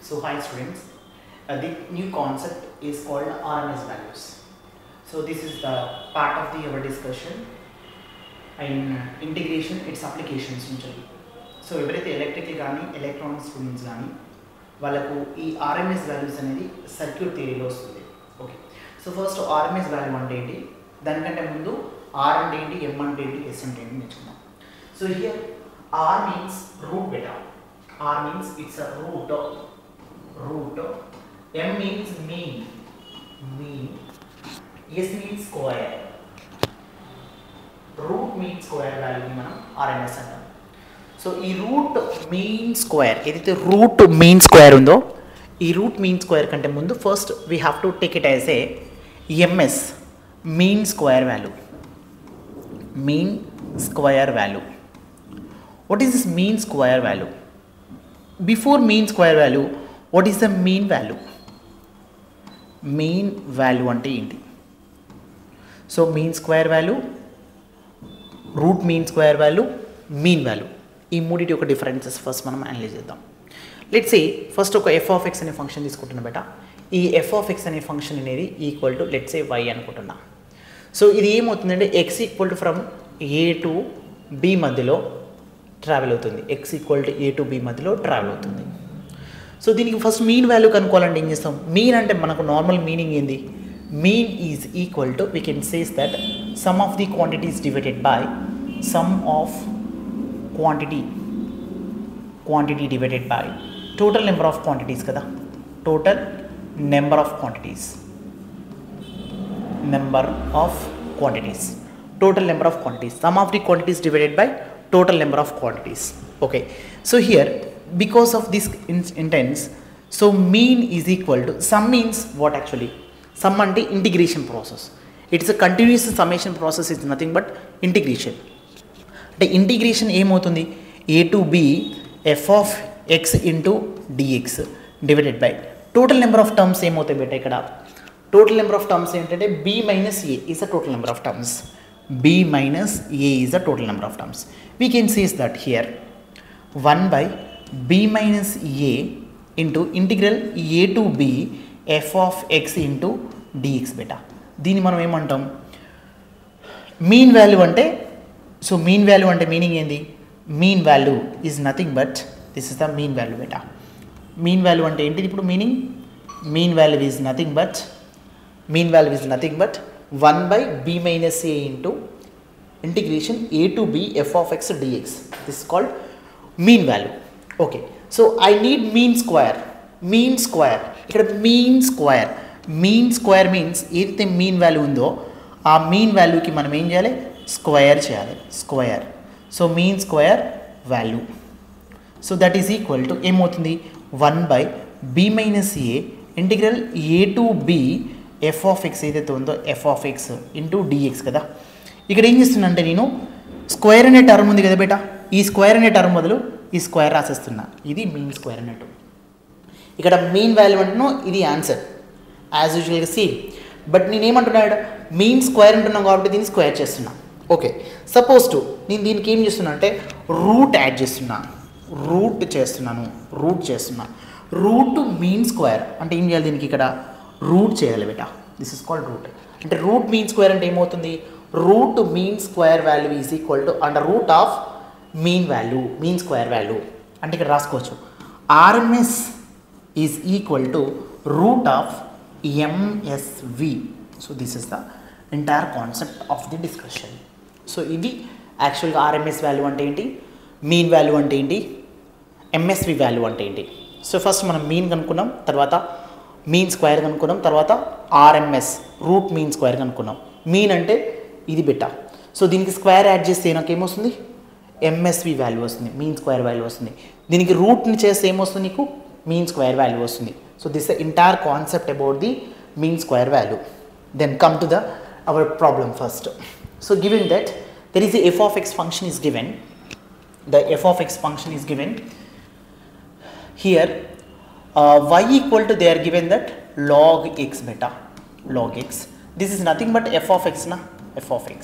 So hi students, the new concept is called RMS values. So this is the part of our discussion in integration, its applications usually. So ఎవరైతే electrical కానీ electronic students కానీ వాళ్ళకు ఈ RMS values అనేది circuit థియరీలో వస్తుంది. Okay, so first RMS value అంటే ఏంటి, దానికంటే ముందు ఆర్ అంటే ఏంటి, ఎం అంటే ఏంటి, ఎస్ అంటే ఏంటి నేర్చుకుందాం. So here R means root బెటా, R means it's a root, m means mean, s means square, root means square value మనం RMS అంటాం. సో ఈ రూట్ మీన్ స్క్వేర్ ఏదైతే రూట్ మీన్ స్క్వేర్ ఉందో, ఈ రూట్ మీన్ స్క్వేర్ కంటే ముందు first we have to take it as a MS mean square value. Mean square value, what is this mean square value? Before mean square value, what is the mean value? Mean value అంటే ఏంటి? So mean square value, route mean square value, mean value, ఈ మూడింటి యొక్క differences first మనం analyse చేద్దాం. Let's say first ఒక F of X అనే function తీసుకుంటున్నా బేటా. ఈ ఎఫ్ ఆఫ్ ఎక్స్ అనే ఫంక్షన్ అనేది equal to let's say Y అనుకుంటున్నా. సో ఇది ఏమవుతుందంటే X equal to from A to B మధ్యలో ట్రావెల్ అవుతుంది. X equal to A to B మధ్యలో ట్రావెల్ అవుతుంది. సో దీనికి ఫస్ట్ మీన్ వాల్యూ కనుక్కోవాలంటే ఏం చేస్తాం? మీన్ అంటే మనకు నార్మల్ మీనింగ్ ఏంది? Mean is equal to we can says that some of the quantities divided by some of quantity divided by total number of quantities kada, total number of quantities, total number of quantities, sum of the quantities divided by total number of quantities. Okay, so here because of this intents, so mean is equal to sum means what actually? Sum ante integration process, it's a continuous summation process, is nothing but integration. అంటే integration ఏమవుతుంది? A to B F of X into dx divided by total number of terms ఏమవుతాయి బేటా? ఇక్కడ total number of terms ఏంటంటే b minus a is the total number of terms. B minus a is the total number of terms. We can says that here 1 by B minus A into integral A to B F of X into dx బేటా. దీన్ని మనం ఏమంటాం? Mean value అంటే, so mean value అంటే meaning ఏంది? Mean value is nothing but this is the mean value బేటా. Mean value అంటే ఏంటిది ఇప్పుడు meaning? Mean value is nothing but 1 by B minus A into integration A to B F of X DX. This is called mean value. Okay, so I need mean square. ఇక్కడ mean square means ఏదైతే mean value ఉందో ఆ mean వాల్యూకి మనం ఏం చేయాలి? Square చేయాలి. Square, so mean square value. So that is equal to ఏమవుతుంది? 1 by B minus A integral A to B F of X ఏదైతే ఉందో F of X into DX కదా. ఇక్కడ ఏం చేస్తున్నా అంటే నేను స్క్వేర్ అనే టర్మ్ ఉంది కదా బేటా, ఈ స్క్వేర్ అనే టర్మ్ బదులు ఈ స్క్వేర్ రాసేస్తున్నా. ఇది మీన్ స్క్వేర్ అన్నట్టు. ఇక్కడ మీన్ వాల్యూ అంటున్నాను, ఇది ఆన్సర్ యాజ్ యూజువల్గా సేమ్. బట్ నేనేమంటున్నాడు? మీన్ స్క్వేర్ అంటున్నాను కాబట్టి దీన్ని స్క్వేర్ చేస్తున్నా. ఓకే, సపోజ్ టు నేను దీనికి ఏం చేస్తున్నా అంటే రూట్ యాడ్ చేస్తున్నా. రూట్ మీన్ స్క్వేర్ అంటే ఏం చేయాలి? దీనికి ఇక్కడ రూట్ చేయాలి బేటా. This is called root. అంటే రూట్ మీన్ స్క్వేర్ అంటే ఏమవుతుంది? Root mean square value is equal to under root of mean square value. అంటే ఇక్కడ రాసుకోవచ్చు RMS is equal to root of MSV. So this is the entire concept of the discussion. So ఇది యాక్చువల్గా RMS value అంటే ఏంటి, mean value అంటే ఏంటి, MSV value అంటే ఏంటి. సో ఫస్ట్ మనం మీన్ కనుక్కున్నాం, తర్వాత మీన్ స్క్వేర్ కనుక్కున్నాం, తర్వాత ఆర్ఎంఎస్ రూట్ మీన్ స్క్వేర్ కనుక్కున్నాం. మీన్ అంటే ఇది బెటా. సో దీనికి స్క్వేర్ యాడ్ చేస్తే నాకు ఏమొస్తుంది? ఎంఎస్వి వాల్యూ వస్తుంది, మీన్ స్క్వేర్ వాల్యూ వస్తుంది. దీనికి రూట్ని చేస్తే ఏమొస్తుంది? నీకు మీన్ స్క్వేర్ వాల్యూ వస్తుంది. So this the entire concept about the mean square value. Then come to our problem first. So given that there is a f of x function is given, the f of x function is given here, y equal to, they are given that log x beta, log x. This is nothing but f of x na, f of x.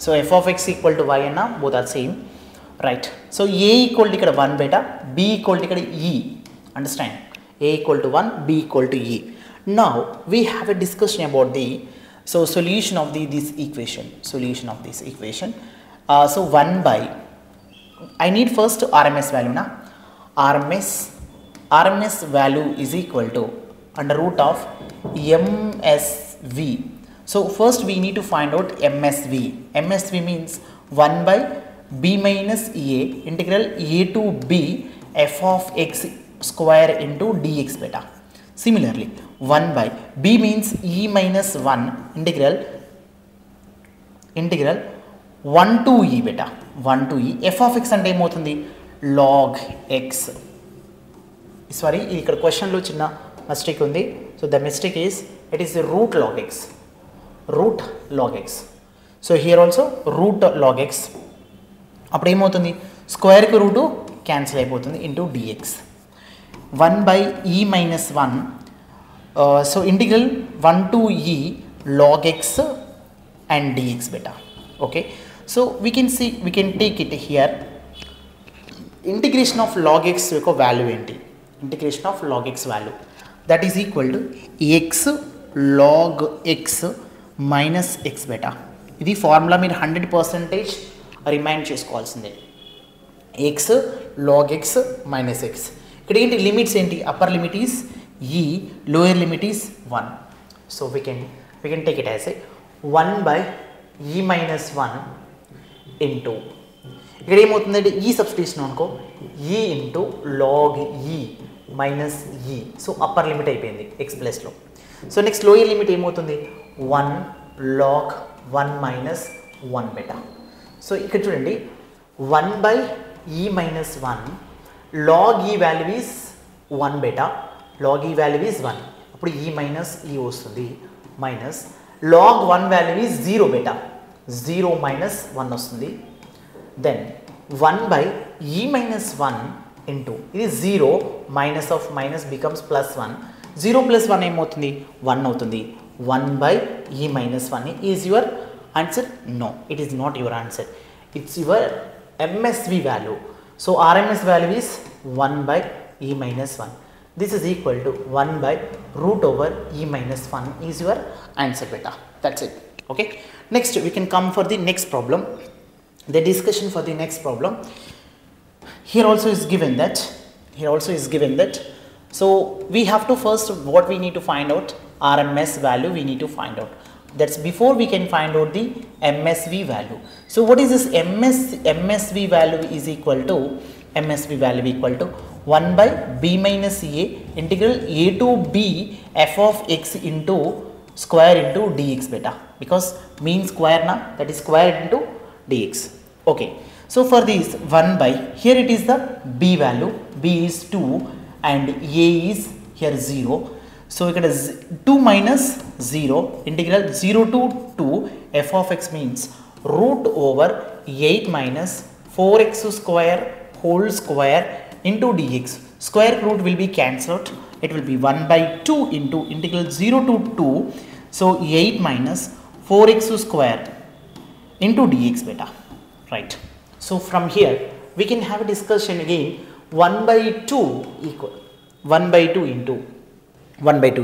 So f of x equal to y na, both are same, right? So a equal to ikkada 1 beta, b equal to ikkada e, understand? A equal to 1, B equal to E. Now we have a discussion about the solution of this equation. So 1 by, I need first RMS value na. RMS value is equal to under root of MSV. So first we need to find out MSV. MSV means 1 by B minus A integral A to B f of x square into dx beta. Similarly 1 by B means E minus 1 integral 1 to E beta, 1 to E f of x అంటే ఏమవుతుంది log x. Sorry ఇక్కడ క్వశ్చన్లో చిన్న mistake ఉంది. So the mistake is it is root log x. So here also root log x. అప్పుడు ఏమవుతుంది స్క్వేర్కి route cancel అయిపోతుంది into dx. 1 by E minus 1. So integral 1 to E log x and dx beta. Okay. So we can take it here. Integration of log x యొక్క value ఏంటి? Integration of log x value that is equal to x log x minus x beta. ఇది formula మీరు 100% remind చేసుకోవాల్సిందే. x log x minus x. ఇక్కడ ఏంటి limits ఏంటి? Upper limit is e, lower limit is 1. So we can take it as a 1 by e minus 1 into ఇక్కడ ఏమవుతుందంటే ఈ substitution అనుకో e into log e minus e. So upper limit అయిపోయింది x ప్లస్లో. So next lower limit ఏమవుతుంది 1 log 1 minus 1 beta. So ఇక్కడ చూడండి 1 by e minus 1 log e value is 1 beta, log e value is 1. అప్పుడు e minus e వస్తుంది minus log 1 value is 0 beta, 0 minus 1 వస్తుంది. Then 1 by e minus 1 into ఇది 0 minus of minus becomes plus 1. 0 plus 1 ఏమవుతుంది 1 అవుతుంది. 1 by e minus 1 is your answer? No, it is not your answer. It's your MSV value. So RMS value is 1 by e minus 1. This is equal to 1 by root over e minus 1 is your answer beta. That's it. Okay. Next we can come for the next problem. The discussion for the next problem. Here also is given that. So we have to first what we need to find out RMS value we need to find out. That's before we can find out the MSV value. So what is this MSV value is equal to 1 by b minus a integral a to b f of x into square into dx beta, because mean square na, that is square into dx. Okay. So for this 1 by, here it is the b value, b is 2 and a is here 0. So it is 2 minus 0 integral 0 to 2 f of x means root over 8 minus 4x square whole square into dx. Square root will be cancelled. It will be 1 by 2 into integral 0 to 2. So 8 minus 4x square into dx beta. Right. So from here we can have a discussion again. 1 by 2 equal 1 by 2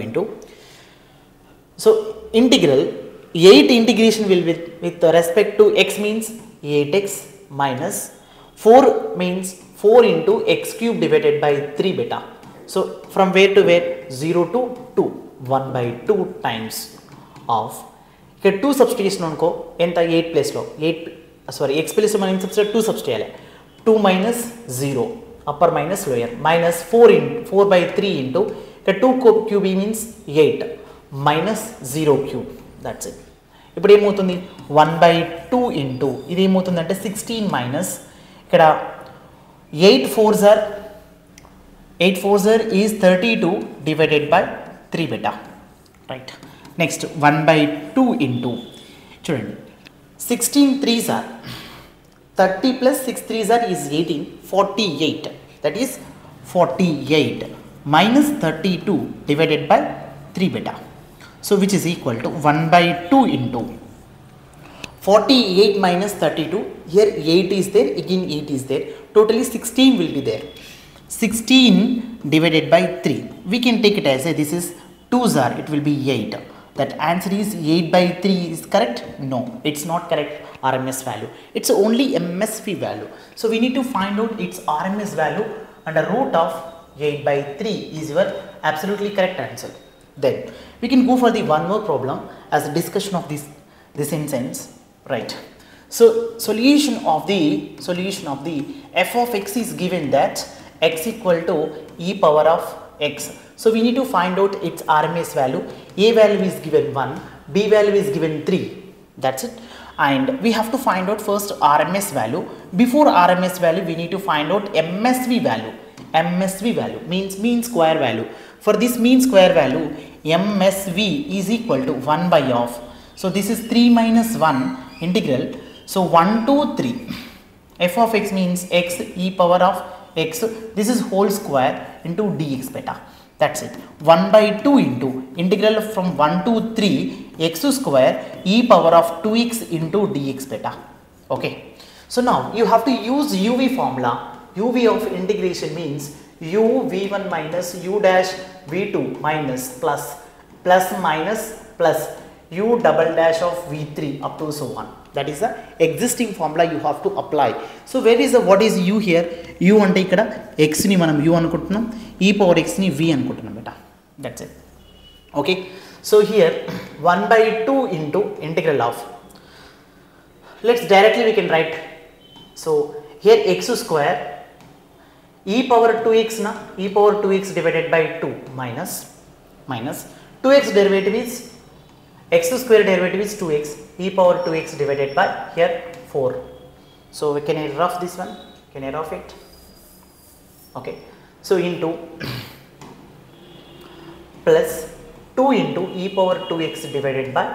into so integral 8 integration will be with respect to x means 8x minus 4 means 4 into x cube divided by 3 beta. So from where to where 0 to 2 1 by 2 times of here 2 substitution అనుకో ఎంత 8 place లో 8 x place మనం substitute 2 substitute చేయాలి. 2 minus 0 upper minus lower minus 4 by 3 into the 2 cube means 8 minus 0 cube. That's it. ఇప్పుడు ఏమవుతుంది 1 by 2 into ఇది ఏమవుతుందంటే 16 minus ఇక్కడ 8 4s are is 32 divided by 3 beta. Right. Next 1 by 2 into చూడండి 16 3s are 30 plus 6 3s are is 18 48, that is 48 minus 32 divided by 3 beta. So which is equal to 1 by 2 into 48 minus 32, here 8 is there, again 8 is there, totally 16 will be there. 16 divided by 3. We can take it as a, this is 2s are, it will be 8. That answer is 8 by 3 is correct? No, it's not correct RMS value. It's only MSV value. So we need to find out its RMS value, and the root of 8 by 3 is your absolutely correct answer. Then we can go for the one more problem as a discussion of this instance, right? So solution of the f of x is given that x equal to e power of x. So we need to find out its RMS value. A value is given 1, B value is given 3. That's it. And we have to find out first RMS value. Before RMS value, we need to find out MSV value. MSV value means mean square value. For this mean square value, MSV is equal to 1 by of. So this is 3 minus 1 integral. So 1 to 3. F of x means x e power of x. This is whole square into dx beta. That's it. 1 by 2 into integral from 1 to 3 x square e power of 2x into dx beta. Okay. So now you have to use UV formula. UV of integration means u v1 minus u dash v2 minus plus minus plus u double dash of v3 up to so on. That is the existing formula you have to apply. So where is the, what is u here? U ante ikkada x ni manam u anukuntunnam, e power x ni v anukuntunnam beta. That's it. Okay. So here 1 by 2 into integral of, let's directly we can write. So here x square e power 2x na, e power 2x divided by 2 minus 2x derivative is x square derivative is 2x, e power 2x divided by here 4. So can I rough this one? Can I rough it? Okay. So into plus 2 into e power 2x divided by,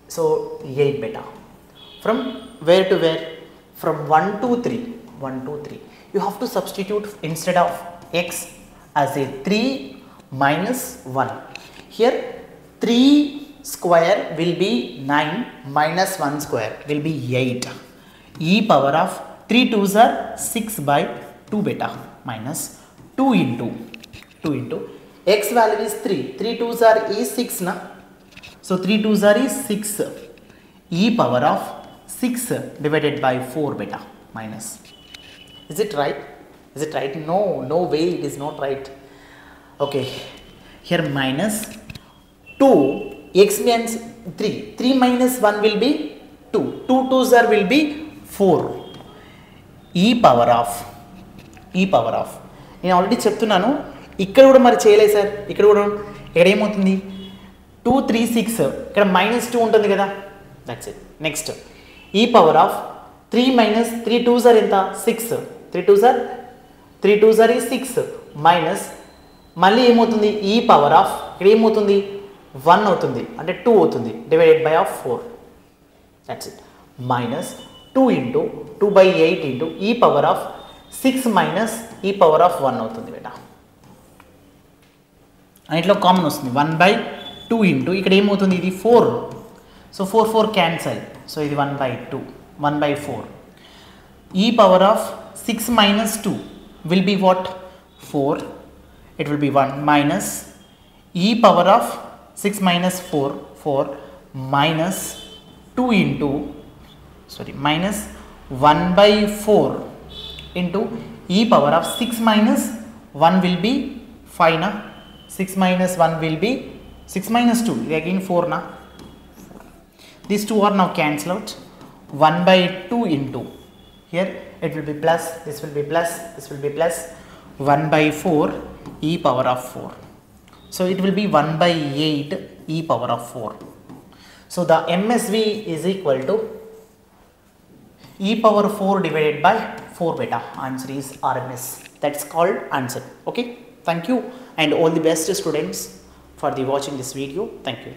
so 8 beta. From where to where? From 1 to 3. 1 to 3. You have to substitute instead of x as a 3 minus 1. Here 3 square will be 9 minus 1 square will be 8. E power of 3 2s are 6 by 2 beta minus 2 into x value is 3. 3 2s are is 6 na. So 3 2s are is 6. E power of 6 divided by 4 beta minus. Is it right? Is it right? No, no way it is not right. Okay. Here minus 2. X means 3. 3 minus 1 will be 2. 2 2s are will be 4. E power of నేను already చెప్తున్నాను, ఇక్కడ కూడా మరి చేయలేదు sir. ఇక్కడ కూడా ఇక్కడ ఏమవుతుంది 2 3 6, ఇక్కడ -2 ఉంటుంది కదా. That's it. నెక్స్ట్ ఈ power of 3 minus 3 2s are ఎంత 6. 3 2s ఆర్ 6 మైనస్ మళ్ళీ ఏమవుతుంది ఈ పవర్ ఆఫ్ ఇక్కడ ఏమవుతుంది 1 అవుతుంది, అంటే 2 అవుతుంది, divided by of 4. That's it. Minus 2 into 2 by 8 into ఈ పవర్ ఆఫ్ 6 మైనస్ ఈ పవర్ ఆఫ్ 1 అవుతుంది బేటా. అన్నిట్లో కామన్ వస్తుంది 1 by 2 ఇంటూ ఇక్కడ ఏమవుతుంది ఇది 4. So 4 4 cancel. సో ఇది 1 by 2, 1 by 4. ఈ power of 6 minus 2 will be what? 4. It will be 1 minus e power of 6 minus 4 minus 2 into minus 1 by 4 into e power of 6 minus 1 will be 5 na. 6 minus 1 will be 6 minus 2 again 4 na. These two are now cancelled out. 1 by 2 into here it will be plus, this will be plus, this will be plus, 1 by 4 e power of 4. So it will be 1 by 8 e power of 4. So the MSV is equal to e power 4 divided by 4 beta. Answer is RMS. That's called answer. Okay. Thank you and all the best students for the watching this video. Thank you.